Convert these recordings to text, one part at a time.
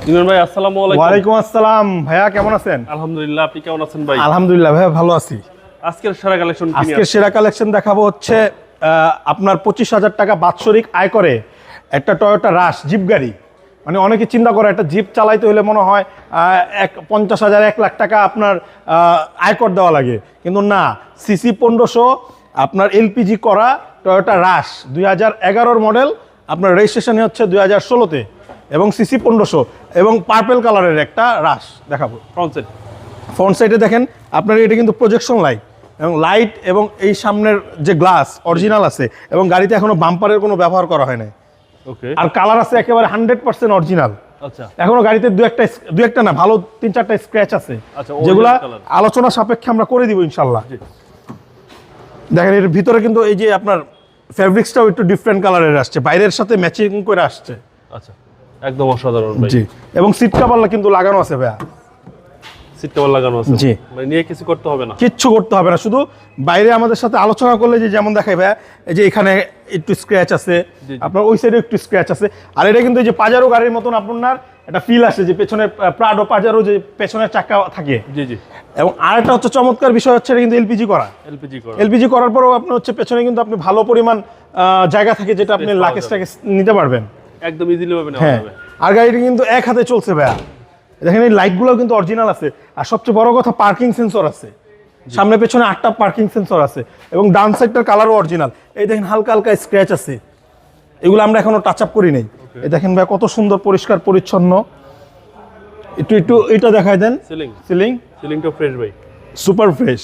ইমরান ভাই আসসালামু আলাইকুম। ওয়ালাইকুম আসসালাম ভাইয়া, কেমন আছেন? আলহামদুলিল্লাহ, আপনি কেমন আছেন ভাই? আলহামদুলিল্লাহ ভাইয়া, ভালো আছি। আজকের সেরা কালেকশন কি? আজকের সেরা কালেকশন দেখাবো হচ্ছে আপনার 25,000 টাকা বাৎসরিক আয় করে একটা টয়োটা রাশ জিপ গাড়ি। মানে অনেকে চিন্তা করে একটা জিপ চালাইতে হলে মনে হয় 50,000 1 লাখ টাকা আপনার আয়কর দেওয়া লাগে, কিন্তু না। সিসি 1500 আপনার এলপিজি করা টয়োটা রাশ 2011 মডেল, আপনার রেজিস্ট্রেশন হচ্ছে 2016-তে, এবং সিসি 1500 এবং পার্পেল কালারের একটা রাশ দেখাবো। ফ্রন্ট সাইডে দেখেন আপনার এটা কিন্তু প্রজেকশন লাইট এবং লাইট, এবং এই সামনের যে গ্লাস অরিজিনাল আছে, এবং গাড়িতে এখনো বাম্পারের কোনো ব্যবহার করা হয় না। ওকে। আর কালার আছে একেবারে 100% অরিজিনাল। আচ্ছা। এখনো গাড়িতে দু একটা না, ভালো 3-4টা স্ক্র্যাচ আছে, আচ্ছা, যেগুলা আলোচনা সাপেক্ষে আমরা করে দিব ইনশাল্লাহ। দেখেন এর ভিতরে কিন্তু এই যে আপনার ফেব্রিক্সটাও একটু ডিফারেন্ট কালারের আসছে, বাইরের সাথে ম্যাচিং করে আসছে। আচ্ছা, একদম অসাধারণ ভাই। জি, এবং সিট কভার কিন্তু লাগানো আছে ভাইয়া। সিট কভার লাগানো আছে? জি। মানে নিয়ে কিছু করতে হবে না? কিচ্ছু করতে হবে না, শুধু বাইরে আমাদের সাথে আলোচনা করলে যে যেমন দেখাই ভাইয়া, এই যে এখানে একটু স্ক্র্যাচ আছে, আপনার ওই সাইডে একটু স্ক্র্যাচ আছে। আর এটা কিন্তু এই যে পাজারো গাড়ির মতন আপনার একটা ফিল আসে, যে পেছনে প্রাডো পাজারো যে পেছনের চাকা থাকে। জি জি। এবং আরেকটা হচ্ছে চমৎকার বিষয় হচ্ছে এটা কিন্তু এলপিজি করা। এলপিজি করার পরেও আপনার হচ্ছে পেছনে কিন্তু আপনি ভালো পরিমাণ জায়গা থাকে, যেটা আপনি লাগেজটাকে নিতে পারবেন একদম ইজিলি ভাবে নেওয়া হ্যাঁ। যাবে। আর গাড়িটা কিন্তু এক হাতে চলছে ভাইয়া। দেখেন এই লাইটগুলো কিন্তু অরিজিনাল আছে, আর সবচেয়ে বড় কথা পার্কিং সেন্সর আছে, সামনে পেছনে 8টা পার্কিং সেন্সর আছে, এবং ডান সাইডটার কালারও অরিজিনাল। এই দেখেন হালকা হালকা স্ক্র্যাচ আছে, এগুলো আমরা এখনো টাচ আপ করি নাই। এই দেখেন ভাই কত সুন্দর পরিষ্কার পরিচ্ছন্ন। একটু একটু এটা দেখায় দেন। সিলিংটা ফ্রেশ ভাই, সুপার ফ্রেশ।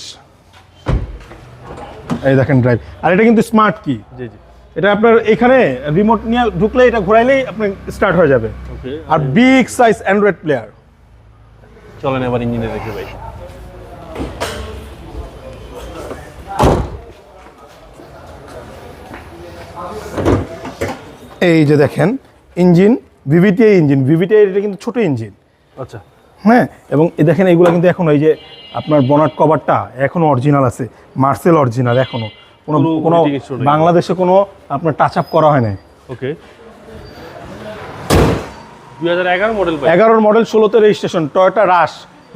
এই দেখেন ড্রাইভ, আর এটা কিন্তু স্মার্ট কি। জি জি। এটা আপনার এখানে রিমোট নিয়ে ঢুকলে এটা ঘোরাইলেই আপনি স্টার্ট হয়ে যাবে। ওকে। আর বিগ সাইজ অ্যান্ড্রয়েড প্লেয়ার। চলেন এবার ইঞ্জিনে দেখি ভাই। এই যে দেখেন ইঞ্জিন ভিভিটিআই ইঞ্জিন, ভিভিটিআই এটা কিন্তু ছোট ইঞ্জিন। আচ্ছা। হ্যাঁ, এবং এই দেখেন এইগুলো কিন্তু এখন এই যে আপনার বনাট কভারটা এখনো অরিজিনাল আছে, মার্সেল অরিজিনাল, এখনো কোনো বাংলাদেশে কোনো আপনার টাচ আপ করা হয় নাই। ওকে। 2011 মডেল ভাই। 11 মডেল 16-তে রেজিস্ট্রেশন টয়োটা রাশ,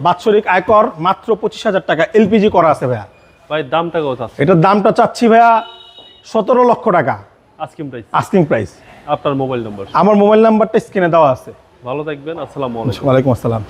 বাৎসরিক আয়কর মাত্র 25,000 টাকা, এলপিজি করা আছে ভাইয়া। ভাই দামটা কত আছে? এটার দামটা চাচ্ছি ভাইয়া 17 লক্ষ টাকা আস্কিং প্রাইস। আপনার মোবাইল নাম্বার? আমার মোবাইল নাম্বারটা স্ক্রিনে দেওয়া আছে। ভালো থাকবেন, আসসালামু আলাইকুম। ওয়ালাইকুম আসসালাম।